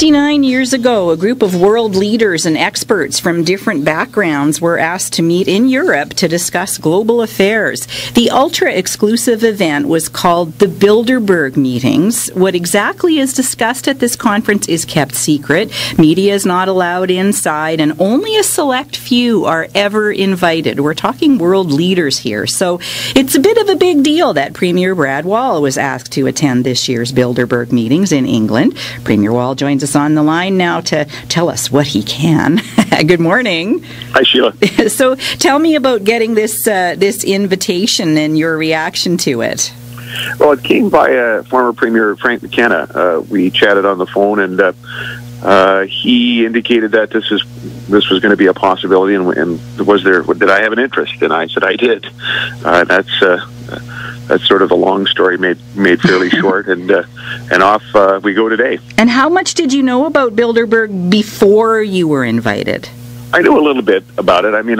59 years ago, a group of world leaders and experts from different backgrounds were asked to meet in Europe to discuss global affairs. The ultra-exclusive event was called the Bilderberg meetings. What exactly is discussed at this conference is kept secret. Media is not allowed inside, and only a select few are ever invited. We're talking world leaders here, so it's a bit of a big deal that Premier Brad Wall was asked to attend this year's Bilderberg meetings in England. Premier Wall joins us on the line now to tell us what he can. Good morning. Hi, Sheila. So tell me about getting this invitation and your reaction to it. Well, it came by former Premier Frank McKenna. We chatted on the phone, and he indicated that this was going to be a possibility, and did I have an interest? And I said I did. That's sort of a long story made fairly short, and off we go today. And how much did you know about Bilderberg before you were invited? I knew a little bit about it. I mean,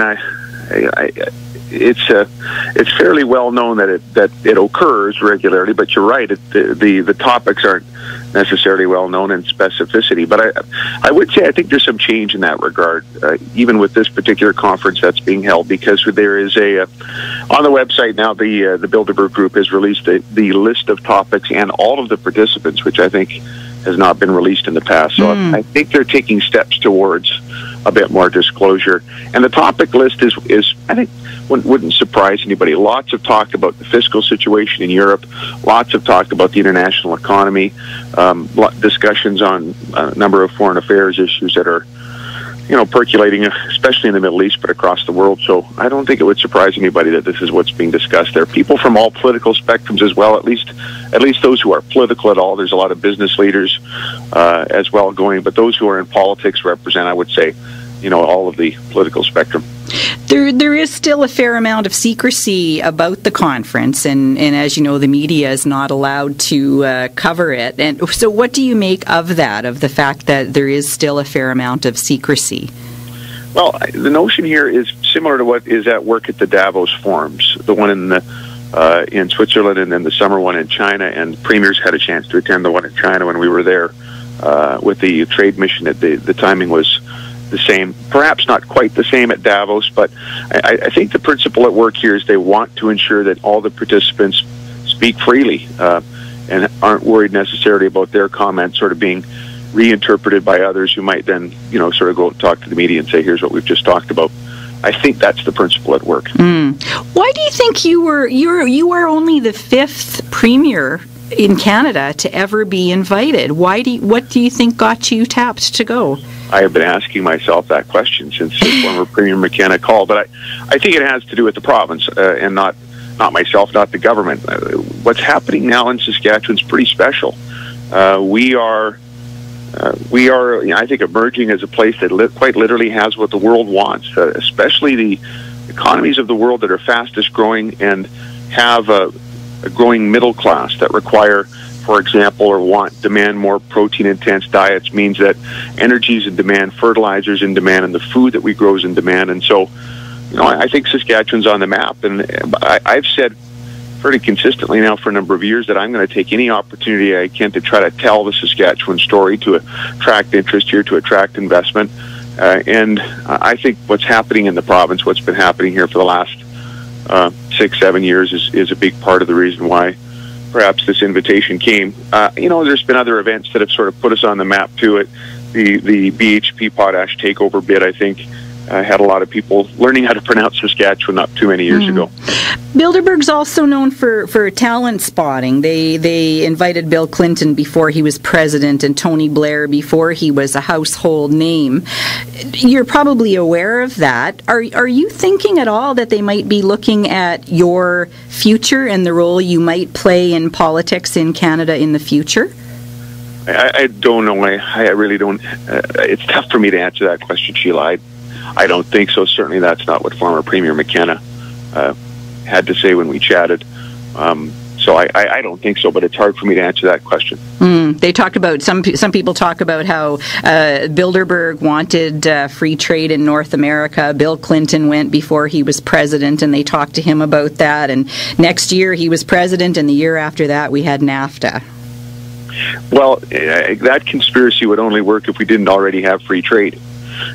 it's fairly well known that it occurs regularly. But you're right; the topics aren't necessarily well known in specificity. But I would say I think there's some change in that regard, even with this particular conference that's being held, because there is on the website now the Bilderberg Group has released the list of topics and all of the participants, which I think has not been released in the past. So I think they're taking steps towards a bit more disclosure. And the topic list is I think wouldn't surprise anybody. Lots of talk about the fiscal situation in Europe, lots of talk about the international economy, discussions on a number of foreign affairs issues that are percolating, especially in the Middle East, but across the world. So I don't think it would surprise anybody that this is what's being discussed. There are people from all political spectrums as well, at least those who are political at all. There's a lot of business leaders as well going, but those who are in politics represent, I would say, all of the political spectrum. There is still a fair amount of secrecy about the conference, and as you know, the media is not allowed to cover it. And so what do you make of that, of the fact that there is still a fair amount of secrecy? Well, the notion here is similar to what is at work at the Davos forums, the one in Switzerland and then the summer one in China, and premiers had a chance to attend the one in China when we were there with the trade mission. The timing was the same, perhaps not quite the same at Davos, but I think the principle at work here is they want to ensure that all the participants speak freely and aren't worried necessarily about their comments sort of being reinterpreted by others who might then, sort of go and talk to the media and say, here's what we've just talked about. I think that's the principle at work. Why do you think you are only the fifth premier in Canada to ever be invited? What do you think got you tapped to go? I have been asking myself that question since former Premier McKenna called, but I think it has to do with the province and not myself, not the government. What's happening now in Saskatchewan is pretty special. We are, I think, emerging as a place that quite literally has what the world wants, especially the economies of the world that are fastest growing and have a growing middle class that require, for example, or demand more protein-intense diets, means that energy is in demand, fertilizers in demand, and the food that we grow is in demand. And so, I think Saskatchewan's on the map, and I've said pretty consistently now for a number of years that I'm going to take any opportunity I can to try to tell the Saskatchewan story, to attract interest here, to attract investment. And I think what's happening in the province, what's been happening here for the last 6-7 years is a big part of the reason why perhaps this invitation came. There's been other events that have sort of put us on the map to it. The BHP potash takeover bid, I think, had a lot of people learning how to pronounce Saskatchewan not too many years ago. Bilderberg's also known for talent spotting. They invited Bill Clinton before he was president and Tony Blair before he was a household name. You're probably aware of that. Are you thinking at all that they might be looking at your future and the role you might play in politics in Canada in the future? I don't know. I really don't. It's tough for me to answer that question, Sheila. I don't think so. Certainly that's not what former Premier McKenna had to say when we chatted. So I don't think so, but it's hard for me to answer that question. They talked about, some people talk about how Bilderberg wanted free trade in North America. Bill Clinton went before he was president, and they talked to him about that. And next year he was president, and the year after that we had NAFTA. Well, that conspiracy would only work if we didn't already have free trade.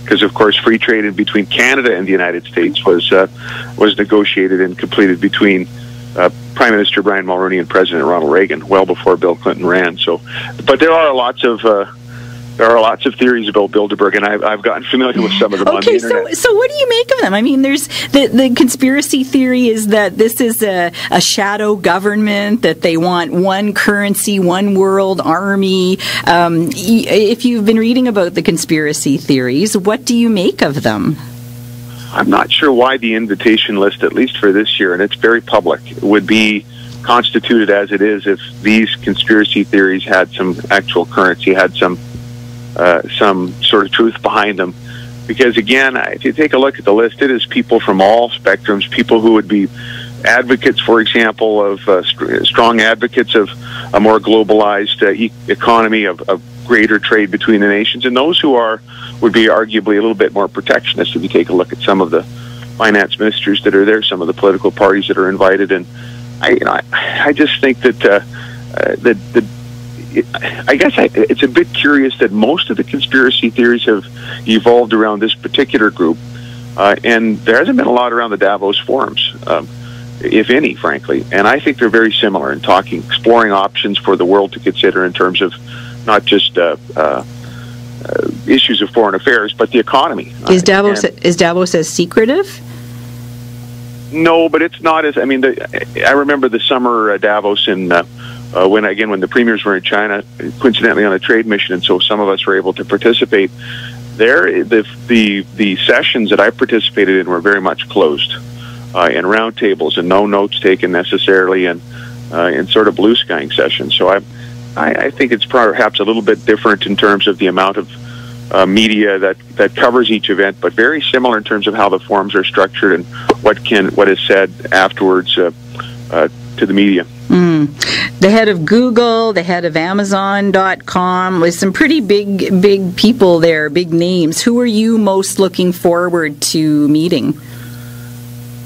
Because, of course, free trade in between Canada and the United States was negotiated and completed between Prime Minister Brian Mulroney and President Ronald Reagan, well before Bill Clinton ran. So, but there are lots of theories about Bilderberg, and I've gotten familiar with some of them on the internet. So what do you make of them? I mean, there's the conspiracy theory is that this is a shadow government, that they want one currency, one world army. If you've been reading about the conspiracy theories, what do you make of them? I'm not sure why the invitation list, at least for this year, and it's very public, would be constituted as it is if these conspiracy theories had some actual currency, had some sort of truth behind them. Because again, if you take a look at the list, it is people from all spectrums, people who would be advocates, for example, of strong advocates of a more globalized economy, of greater trade between the nations, and those who would be arguably a little bit more protectionist. If you take a look at some of the finance ministers that are there, some of the political parties that are invited, and I just think that it's a bit curious that most of the conspiracy theories have evolved around this particular group, and there hasn't been a lot around the Davos forums, if any, frankly. And I think they're very similar in exploring options for the world to consider in terms of not just issues of foreign affairs, but the economy. Is Davos as secretive? No, but it's not as. I mean, I remember the summer Davos in. When the premiers were in China, coincidentally on a trade mission, and so some of us were able to participate there. The sessions that I participated in were very much closed, in round tables and no notes taken necessarily, and in sort of blue skying sessions. So I think it's perhaps a little bit different in terms of the amount of media that covers each event, but very similar in terms of how the forums are structured and what is said afterwards to the media. The head of Google, the head of Amazon.com, with some pretty big people there, big names. Who are you most looking forward to meeting?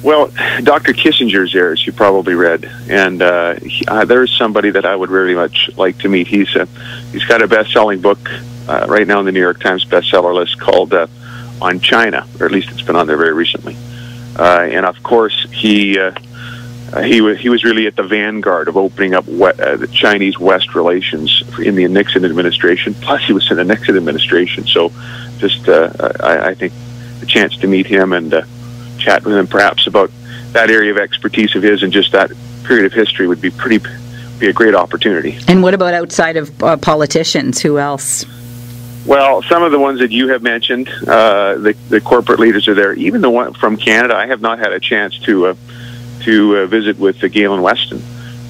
Well, Dr. Kissinger's there, as you probably read, and there's somebody that I would very much like to meet. He's got a best-selling book right now on the New York Times bestseller list called On China, or at least it's been on there very recently. And of course, he was really at the vanguard of opening up the Chinese-West relations in the Nixon administration. Plus, he was in the Nixon administration, so just I think the chance to meet him and chat with him perhaps about that area of expertise of his and just that period of history would be a great opportunity. And what about outside of politicians? Who else? Well, some of the ones that you have mentioned, the corporate leaders are there. Even the one from Canada, I have not had a chance to visit with Galen Weston,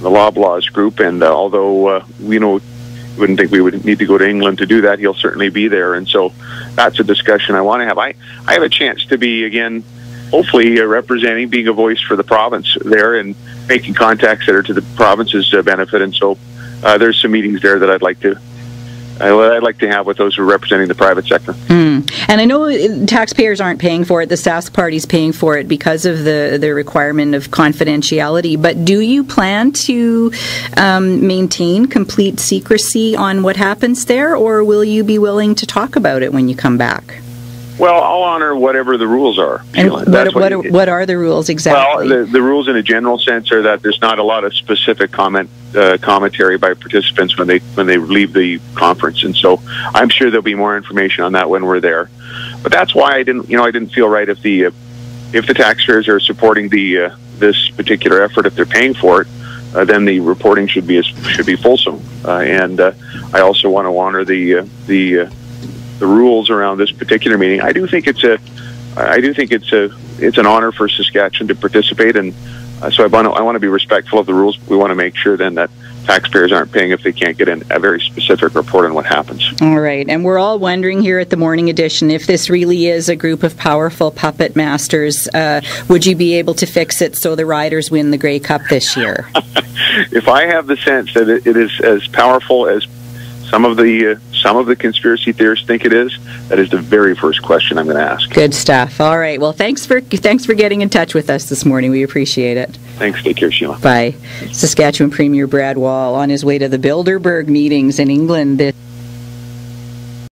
the Loblaws group, and although we wouldn't think we would need to go to England to do that, he'll certainly be there, and so that's a discussion I want to have. I have a chance to be, again, hopefully representing, being a voice for the province there and making contacts that are to the province's benefit, and so there's some meetings there that I'd like to have with those who are representing the private sector. And I know taxpayers aren't paying for it. The Sask party's paying for it because of the requirement of confidentiality. But do you plan to maintain complete secrecy on what happens there, or will you be willing to talk about it when you come back? Well, I'll honor whatever the rules are. And what are the rules exactly? Well, the rules in a general sense are that there's not a lot of specific commentary by participants when they leave the conference, and so I'm sure there'll be more information on that when we're there. But that's why I didn't feel right if the taxpayers are supporting this particular effort, if they're paying for it, then the reporting should be fulsome. And I also want to honor the rules around this particular meeting. I do think it's an honor for Saskatchewan to participate, and so I want to be respectful of the rules. We want to make sure then that taxpayers aren't paying if they can't get a very specific report on what happens. All right, and we're all wondering here at the Morning Edition if this really is a group of powerful puppet masters. Would you be able to fix it so the Riders win the Grey Cup this year? If I have the sense that it is as powerful as some of the conspiracy theorists think it is, that is the very first question I'm going to ask. Good stuff. All right. Well, thanks for getting in touch with us this morning. We appreciate it. Thanks. Take care, Sheila. Bye. Saskatchewan Premier Brad Wall on his way to the Bilderberg meetings in England.